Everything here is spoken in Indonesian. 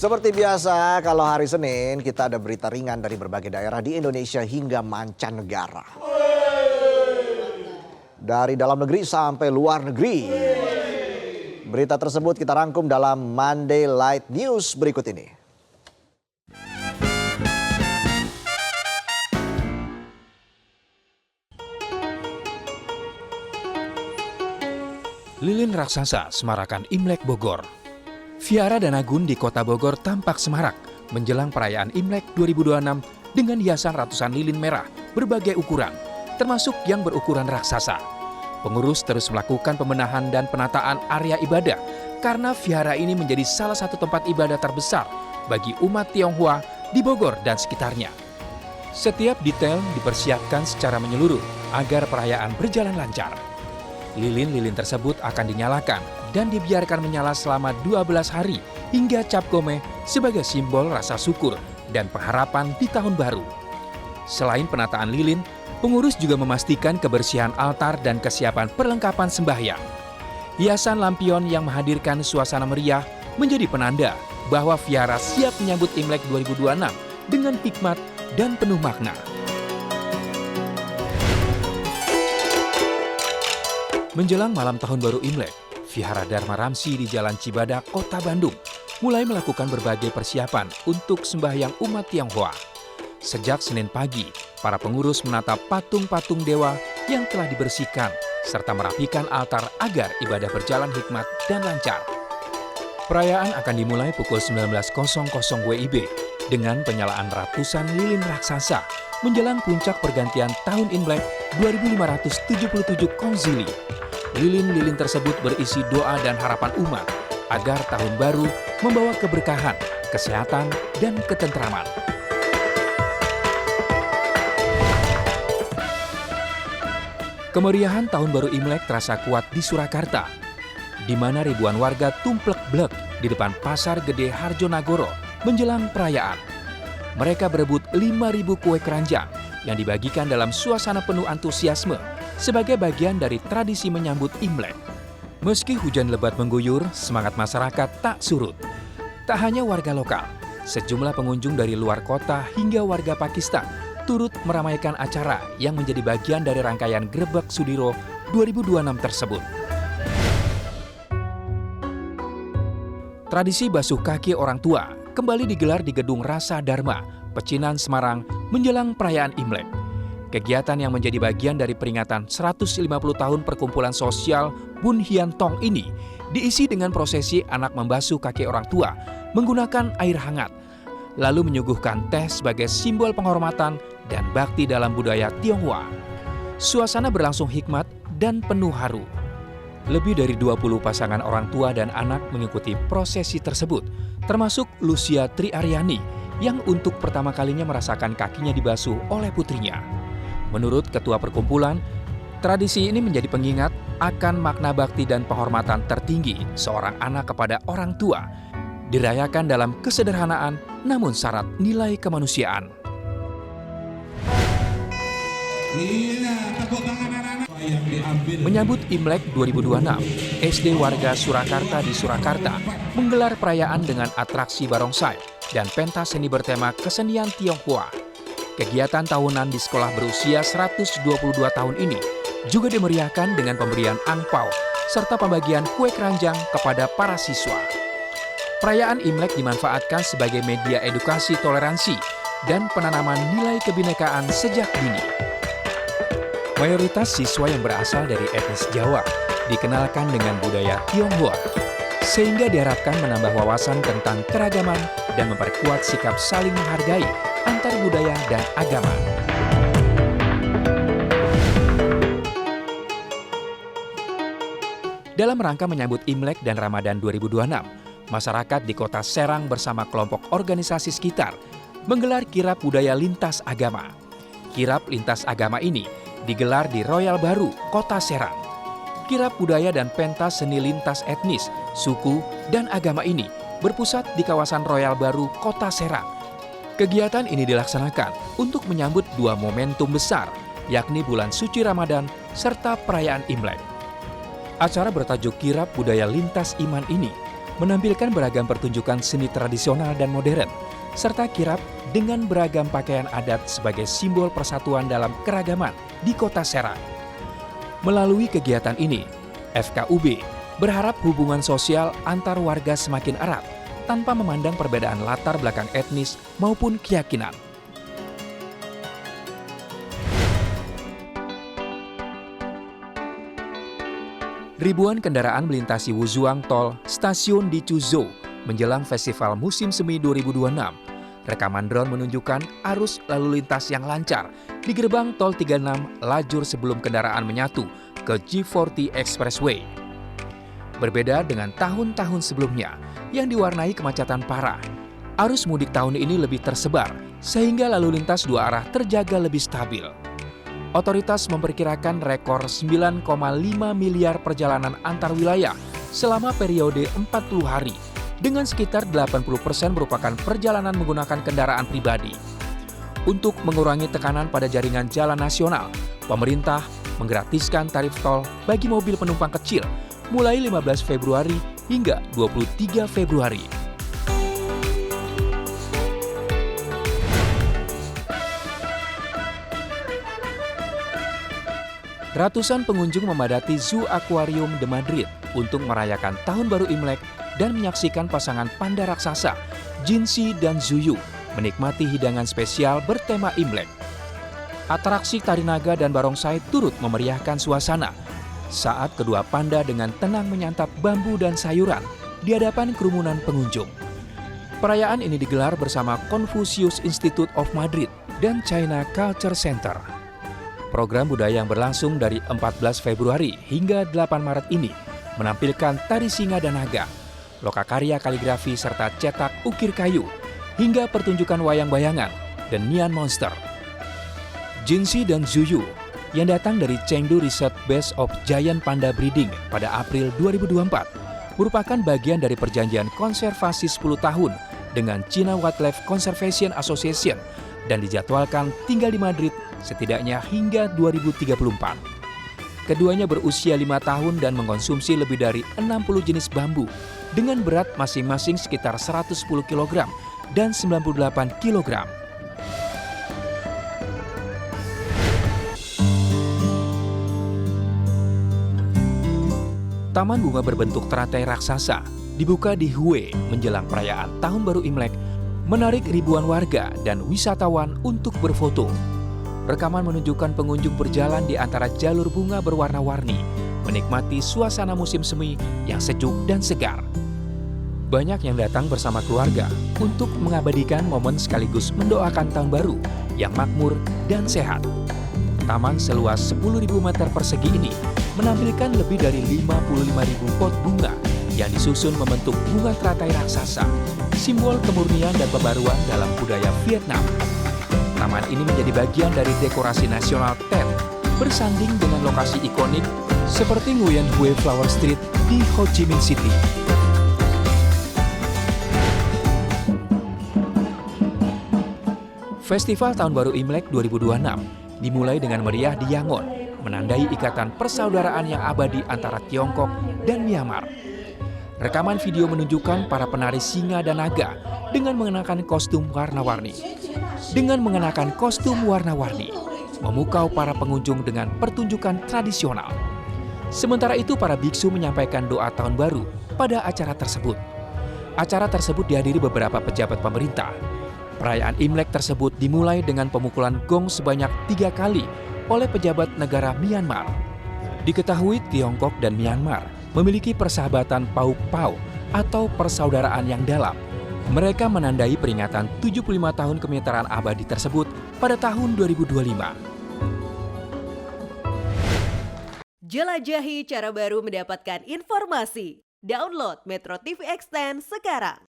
Seperti biasa, kalau hari Senin kita ada berita ringan dari berbagai daerah di Indonesia hingga mancanegara. Dari dalam negeri sampai luar negeri. Berita tersebut kita rangkum dalam Monday Light News berikut ini. Lilin raksasa semarakan Imlek Bogor. Vihara Danagun di Kota Bogor tampak semarak menjelang perayaan Imlek 2026 dengan hiasan ratusan lilin merah berbagai ukuran, termasuk yang berukuran raksasa. Pengurus terus melakukan pembenahan dan penataan area ibadah karena vihara ini menjadi salah satu tempat ibadah terbesar bagi umat Tionghoa di Bogor dan sekitarnya. Setiap detail dipersiapkan secara menyeluruh agar perayaan berjalan lancar. Lilin-lilin tersebut akan dinyalakan dan dibiarkan menyala selama 12 hari hingga Cap Gomeh sebagai simbol rasa syukur dan pengharapan di tahun baru. Selain penataan lilin, pengurus juga memastikan kebersihan altar dan kesiapan perlengkapan sembahyang. Hiasan lampion yang menghadirkan suasana meriah menjadi penanda bahwa vihara siap menyambut Imlek 2026 dengan hikmat dan penuh makna. Menjelang malam tahun baru Imlek, Vihara Dharma Ramsi di Jalan Cibadak, Kota Bandung, mulai melakukan berbagai persiapan untuk sembahyang umat Tionghoa. Sejak Senin pagi, para pengurus menatap patung-patung dewa yang telah dibersihkan, serta merapikan altar agar ibadah berjalan hikmat dan lancar. Perayaan akan dimulai pukul 19.00 WIB dengan penyalaan ratusan lilin raksasa menjelang puncak pergantian tahun Imlek 2577 Kongzili. Lilin-lilin tersebut berisi doa dan harapan umat agar tahun baru membawa keberkahan, kesehatan, dan ketentraman. Kemeriahan tahun baru Imlek terasa kuat di Surakarta, di mana ribuan warga tumplek-blek di depan Pasar Gede Harjonagoro menjelang perayaan. Mereka berebut 5.000 kue keranjang yang dibagikan dalam suasana penuh antusiasme sebagai bagian dari tradisi menyambut Imlek. Meski hujan lebat mengguyur, semangat masyarakat tak surut. Tak hanya warga lokal, sejumlah pengunjung dari luar kota hingga warga Pakistan turut meramaikan acara yang menjadi bagian dari rangkaian Grebek Sudiro 2026 tersebut. Tradisi basuh kaki orang tua kembali digelar di Gedung Rasa Dharma, Pecinan, Semarang menjelang perayaan Imlek. Kegiatan yang menjadi bagian dari peringatan 150 tahun perkumpulan sosial Bun Hian Tong ini diisi dengan prosesi anak membasuh kaki orang tua menggunakan air hangat, lalu menyuguhkan teh sebagai simbol penghormatan dan bakti dalam budaya Tionghoa. Suasana berlangsung hikmat dan penuh haru. Lebih dari 20 pasangan orang tua dan anak mengikuti prosesi tersebut, termasuk Lucia Triaryani yang untuk pertama kalinya merasakan kakinya dibasuh oleh putrinya. Menurut ketua perkumpulan, tradisi ini menjadi pengingat akan makna bakti dan penghormatan tertinggi seorang anak kepada orang tua, dirayakan dalam kesederhanaan namun syarat nilai kemanusiaan. Menyambut Imlek 2026, SD warga Surakarta di Surakarta menggelar perayaan dengan atraksi barongsai dan pentas seni bertema kesenian Tionghoa. Kegiatan tahunan di sekolah berusia 122 tahun ini juga dimeriahkan dengan pemberian angpau serta pembagian kue keranjang kepada para siswa. Perayaan Imlek dimanfaatkan sebagai media edukasi toleransi dan penanaman nilai kebinekaan sejak dini. Mayoritas siswa yang berasal dari etnis Jawa dikenalkan dengan budaya Tionghoa, sehingga diharapkan menambah wawasan tentang keragaman dan memperkuat sikap saling menghargai antar budaya dan agama. Dalam rangka menyambut Imlek dan Ramadan 2026, masyarakat di Kota Serang bersama kelompok organisasi sekitar menggelar kirap budaya lintas agama. Kirap lintas agama ini digelar di Royal Baru, Kota Serang. Kirap budaya dan pentas seni lintas etnis, suku, dan agama ini berpusat di kawasan Royal Baru, Kota Serang. Kegiatan ini dilaksanakan untuk menyambut dua momentum besar, yakni bulan suci Ramadan serta perayaan Imlek. Acara bertajuk Kirab Budaya Lintas Iman ini menampilkan beragam pertunjukan seni tradisional dan modern, serta kirab dengan beragam pakaian adat sebagai simbol persatuan dalam keragaman di Kota Serang. Melalui kegiatan ini, FKUB berharap hubungan sosial antar warga semakin erat tanpa memandang perbedaan latar belakang etnis maupun keyakinan. Ribuan kendaraan melintasi Wuzuang Tol Stasiun di Chuzhou menjelang Festival Musim Semi 2026. Rekaman drone menunjukkan arus lalu lintas yang lancar di gerbang Tol 36 lajur sebelum kendaraan menyatu ke G40 Expressway. Berbeda dengan tahun-tahun sebelumnya yang diwarnai kemacetan parah, arus mudik tahun ini lebih tersebar sehingga lalu lintas dua arah terjaga lebih stabil. Otoritas memperkirakan rekor 9,5 miliar perjalanan antar wilayah selama periode 40 hari, dengan sekitar 80% merupakan perjalanan menggunakan kendaraan pribadi. Untuk mengurangi tekanan pada jaringan jalan nasional, pemerintah menggratiskan tarif tol bagi mobil penumpang kecil mulai 15 Februari hingga 23 Februari. Ratusan pengunjung memadati Zoo Aquarium de Madrid untuk merayakan Tahun Baru Imlek dan menyaksikan pasangan panda raksasa, Jinxi dan Zuyu, menikmati hidangan spesial bertema Imlek. Atraksi tari naga dan barongsai turut memeriahkan suasana saat kedua panda dengan tenang menyantap bambu dan sayuran di hadapan kerumunan pengunjung. Perayaan ini digelar bersama Confucius Institute of Madrid dan China Culture Center. Program budaya yang berlangsung dari 14 Februari hingga 8 Maret ini menampilkan tari singa dan naga, lokakarya kaligrafi serta cetak ukir kayu, hingga pertunjukan wayang-bayangan dan Neon Monster. Jinxi dan Zuyu yang datang dari Chengdu Research Base of Giant Panda Breeding pada April 2024 merupakan bagian dari perjanjian konservasi 10 tahun dengan China Wildlife Conservation Association dan dijadwalkan tinggal di Madrid setidaknya hingga 2034. Keduanya berusia 5 tahun dan mengkonsumsi lebih dari 60 jenis bambu dengan berat masing-masing sekitar 110 kg dan 98 kg. Taman bunga berbentuk teratai raksasa dibuka di Hue menjelang perayaan Tahun Baru Imlek, menarik ribuan warga dan wisatawan untuk berfoto. Rekaman menunjukkan pengunjung berjalan di antara jalur bunga berwarna-warni, menikmati suasana musim semi yang sejuk dan segar. Banyak yang datang bersama keluarga untuk mengabadikan momen sekaligus mendoakan tahun baru yang makmur dan sehat. Taman seluas 10.000 meter persegi ini menampilkan lebih dari 55.000 pot bunga yang disusun membentuk bunga teratai raksasa, simbol kemurnian dan pembaruan dalam budaya Vietnam. Taman ini menjadi bagian dari dekorasi nasional Tet, bersanding dengan lokasi ikonik seperti Nguyen Hue Flower Street di Ho Chi Minh City. Festival Tahun Baru Imlek 2026 dimulai dengan meriah di Yangon, menandai ikatan persaudaraan yang abadi antara Tiongkok dan Myanmar. Rekaman video menunjukkan para penari singa dan naga dengan mengenakan kostum warna-warni. Memukau para pengunjung dengan pertunjukan tradisional. Sementara itu, para biksu menyampaikan doa tahun baru pada acara tersebut. Acara tersebut dihadiri beberapa pejabat pemerintah. Perayaan Imlek tersebut dimulai dengan pemukulan gong sebanyak 3 kali oleh pejabat negara Myanmar. Diketahui Tiongkok dan Myanmar memiliki persahabatan Pauk Pau atau persaudaraan yang dalam. Mereka menandai peringatan 75 tahun kemitraan abadi tersebut pada tahun 2025. Jelajahi cara baru mendapatkan informasi. Download Metro TV Extend sekarang.